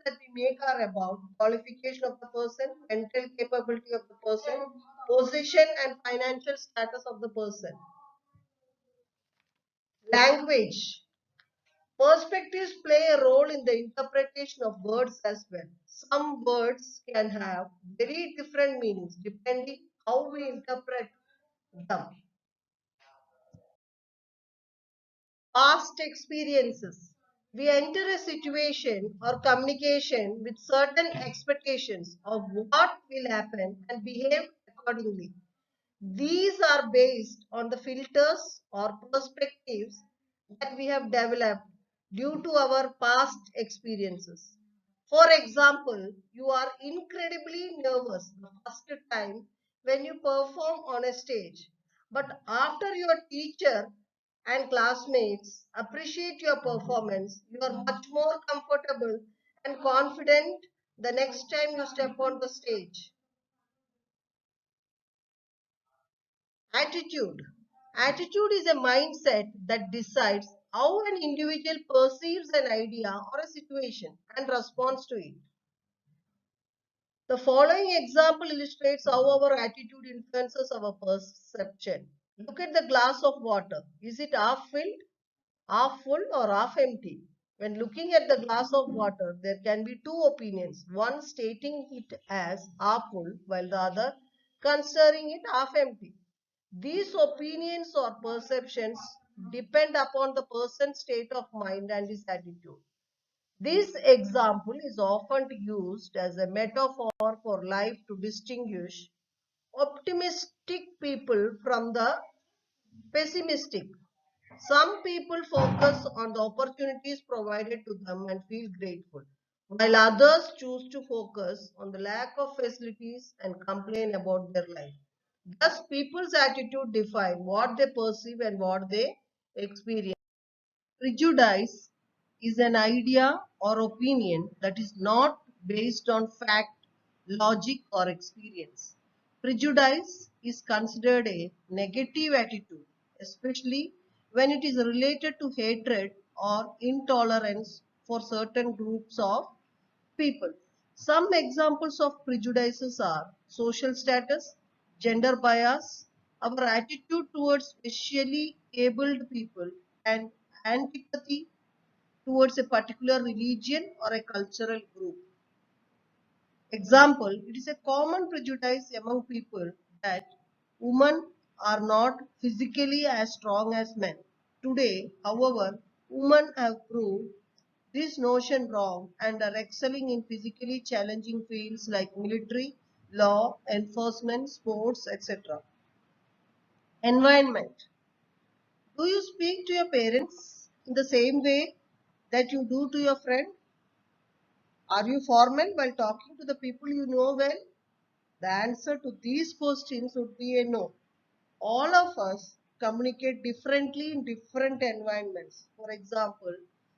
that we make are about qualification of the person, mental capability of the person, position and financial status of the person. Language. Perspectives play a role in the interpretation of words as well. Some words can have very different meanings depending how we interpret them. Past experiences. We enter a situation or communication with certain expectations of what will happen and behave accordingly. These are based on the filters or perspectives that we have developed due to our past experiences. For example, you are incredibly nervous the first time when you perform on a stage, but after your teacher and classmates appreciate your performance, you are much more comfortable and confident the next time you step on the stage. Attitude. Attitude is a mindset that decides how an individual perceives an idea or a situation and responds to it. The following example illustrates how our attitude influences our perception. Look at the glass of water. Is it half filled, half full, or half empty? When looking at the glass of water, there can be two opinions, one stating it as half full, while the other considering it half empty. These opinions or perceptions depend upon the person's state of mind and his attitude. This example is often used as a metaphor for life to distinguish optimistic people from the pessimistic. Some people focus on the opportunities provided to them and feel grateful, while others choose to focus on the lack of facilities and complain about their life. Thus, people's attitude define what they perceive and what they experience. Prejudice is an idea or opinion that is not based on fact, logic, or experience. Prejudice is considered a negative attitude, especially when it is related to hatred or intolerance for certain groups of people. Some examples of prejudices are social status, gender bias, our attitude towards specially abled people, and antipathy towards a particular religion or a cultural group. Example, it is a common prejudice among people that women are not physically as strong as men. Today, however, women have proved this notion wrong and are excelling in physically challenging fields like military, law, enforcement, sports, etc. Environment. Do you speak to your parents in the same way that you do to your friend? Are you formal while talking to the people you know well? The answer to these questions would be a no. All of us communicate differently in different environments. For example,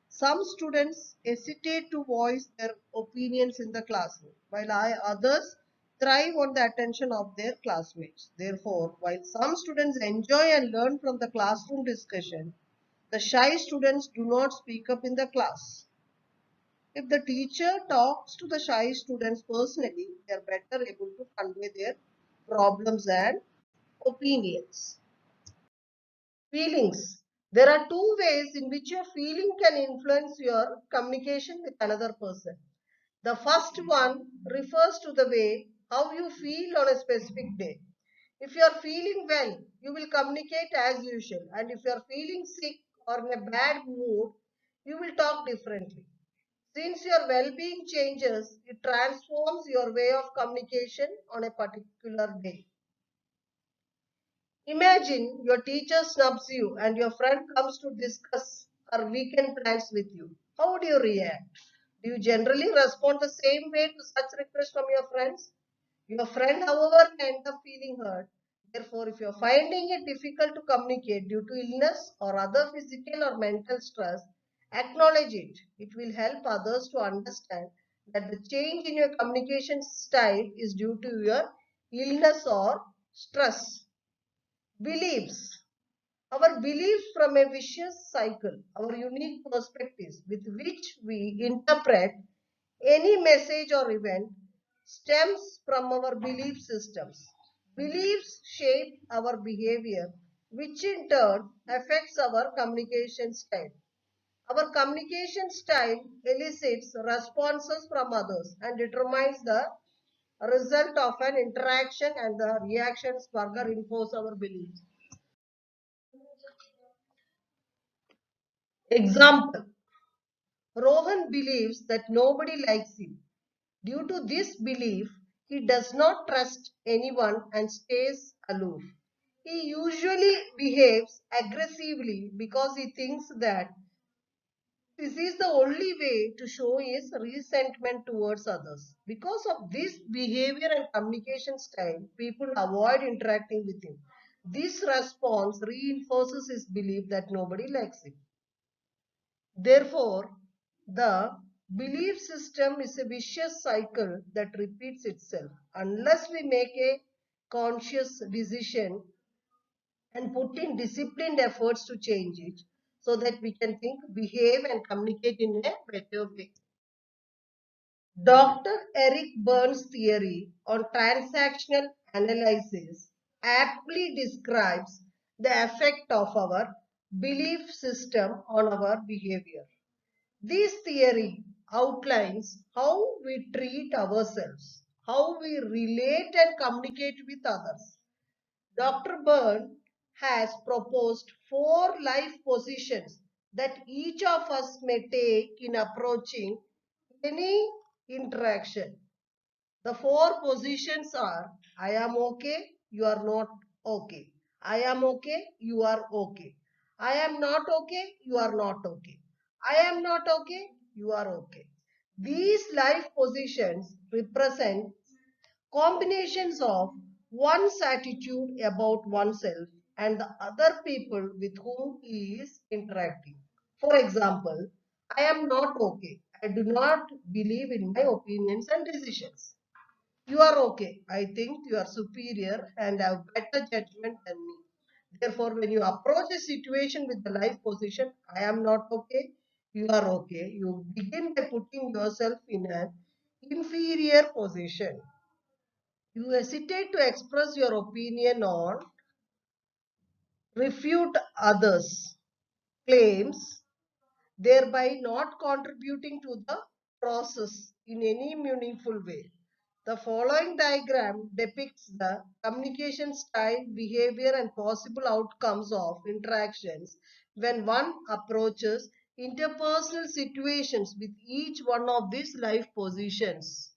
some students hesitate to voice their opinions in the classroom, while others thrive on the attention of their classmates. Therefore, while some students enjoy and learn from the classroom discussion, the shy students do not speak up in the class. If the teacher talks to the shy students personally, they are better able to convey their problems and opinions. Feelings. There are two ways in which your feeling can influence your communication with another person. The first one refers to the way how you feel on a specific day. If you are feeling well, you will communicate as usual, and if you are feeling sick or in a bad mood, you will talk differently. Since your well-being changes, it transforms your way of communication on a particular day. Imagine your teacher snubs you and your friend comes to discuss her weekend plans with you. How would you react? Do you generally respond the same way to such requests from your friends? Your friend, however, may end up feeling hurt. Therefore, if you're finding it difficult to communicate due to illness or other physical or mental stress, acknowledge it. It will help others to understand that the change in your communication style is due to your illness or stress. Beliefs. Our beliefs from a vicious cycle, our unique perspectives with which we interpret Any message or event stems from our belief systems. Beliefs shape our behavior, which in turn affects our communication style. Our communication style elicits responses from others and determines the result of an interaction, and the reactions further reinforce our beliefs. Example: Rohan believes that nobody likes him. Due to this belief, he does not trust anyone and stays aloof. He usually behaves aggressively because he thinks that this is the only way to show his resentment towards others. Because of this behavior and communication style, people avoid interacting with him. This response reinforces his belief that nobody likes him. Therefore, the belief system is a vicious cycle that repeats itself. Unless we make a conscious decision and put in disciplined efforts to change it, so that we can think, behave, and communicate in a better way. Dr. Eric Burns' theory on transactional analysis aptly describes the effect of our belief system on our behavior. This theory outlines how we treat ourselves, how we relate and communicate with others. Dr. Byrne has proposed 4 life positions that each of us may take in approaching any interaction. The 4 positions are: I am okay, you are not okay. I am okay, you are okay. I am not okay, you are not okay. I am not okay, you are okay. These life positions represent combinations of one's attitude about oneself and the other people with whom he is interacting. For example, I am not okay. I do not believe in my opinions and decisions. You are okay. I think you are superior and have better judgment than me. Therefore, when you approach a situation with the life position, I am not okay, you are okay, you begin by putting yourself in an inferior position. You hesitate to express your opinion on, refute others' claims, thereby not contributing to the process in any meaningful way. The following diagram depicts the communication style, behavior, and possible outcomes of interactions when one approaches interpersonal situations with each one of these life positions.